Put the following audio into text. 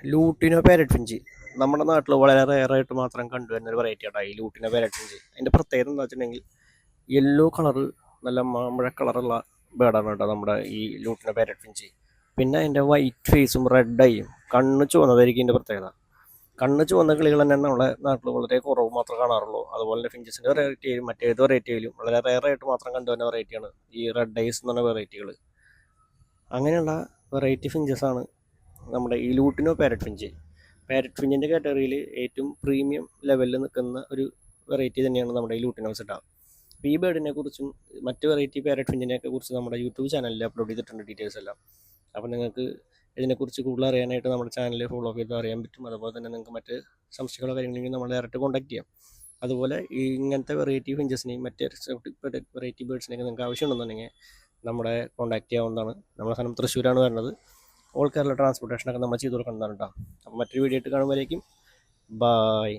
Lutino parrot Finch നമ്മുടെ നാട്ടിൽ വളരെ റെയറായിട്ട് മാത്രം കണ്ടുവരുന്ന ഒരു വെറൈറ്റി ആട്ടോ ഈ ലൂട്ടിനോ പാരറ്റ് ഫിഞ്ച്. അതിൻ്റെ പ്രത്യേകത എന്താ വെച്ചിട്ടുണ്ടെങ്കിൽ യെല്ലോ കളറ് നല്ല മാമ്പഴ കളറുള്ള ബേർഡാണ് കേട്ടോ നമ്മുടെ ഈ ലൂട്ടിനോ പാരറ്റ് ഫിഞ്ച്. പിന്നെ അതിൻ്റെ വൈറ്റ് ഫേസും റെഡ് ഐയും കണ്ണ് ചുവന്നതായിരിക്കും ഇതിൻ്റെ പ്രത്യേകത. കണ്ണ് ചുവന്ന കിളികൾ തന്നെ നമ്മുടെ നാട്ടിൽ വളരെ കുറവ് മാത്രമേ കാണാറുള്ളൂ. അതുപോലെ തന്നെ ഫിഞ്ചസിൻ്റെ വെറൈറ്റി ആയാലും മറ്റേത് വെറൈറ്റി ആയാലും വളരെ റെയറായിട്ട് മാത്രം കണ്ടുവരുന്ന വെറൈറ്റിയാണ് ഈ റെഡ് ഐസ് എന്ന് പറഞ്ഞ വെറൈറ്റികൾ. അങ്ങനെയുള്ള വെറൈറ്റി ഫിഞ്ചസാണ് നമ്മുടെ ഈ ലൂട്ടിനോ പാരറ്റ് ഫിഞ്ച്. പാരറ്റ് ഫിഞ്ചിൻ്റെ കാറ്റഗറിയിൽ ഏറ്റവും പ്രീമിയം ലെവലിൽ നിൽക്കുന്ന ഒരു വെറൈറ്റി തന്നെയാണ് നമ്മുടെ ഈ ലൂട്ടിനോസ് ഇട്ടാ. അപ്പോൾ ഈ ബേർഡിനെ കുറിച്ചും മറ്റ് വെറൈറ്റി പാരറ്റ് ഫിഞ്ചിനെയൊക്കെ കുറിച്ച് നമ്മുടെ യൂട്യൂബ് ചാനലിൽ അപ്ലോഡ് ചെയ്തിട്ടുണ്ട് ഡീറ്റെയിൽസ് എല്ലാം. അപ്പോൾ നിങ്ങൾക്ക് ഇതിനെക്കുറിച്ച് കൂടുതൽ അറിയാനായിട്ട് നമ്മുടെ ചാനൽ ഫോളോ ചെയ്ത് അറിയാൻ പറ്റും. അതുപോലെ തന്നെ നിങ്ങൾക്ക് മറ്റ് സംശയങ്ങളോ കാര്യങ്ങളെങ്കിൽ നമ്മൾ ഡയറക്റ്റ് കോൺടാക്ട് ചെയ്യാം. അതുപോലെ ഈ ഇങ്ങനത്തെ വെറൈറ്റി ഫിഞ്ചസിനെയും മറ്റ് വെറൈറ്റി ബേർഡ്സിനെയൊക്കെ നിങ്ങൾക്ക് ആവശ്യമുണ്ടെന്നുണ്ടെങ്കിൽ നമ്മളെ കോൺടാക്ട് ചെയ്യാവുന്നതാണ്. നമ്മുടെ സ്ഥലം തൃശ്ശൂരാണ് വരുന്നത്. ഓൾ കേരള ട്രാൻസ്പോർട്ടേഷനൊക്കെ നമ്മൾ ചെയ്ത് കൊടുക്കുന്നതാണ് കേട്ടോ. അപ്പോൾ മറ്റൊരു വീഡിയോ ആയിട്ട് കാണുമ്പോഴേക്കും ബായ്.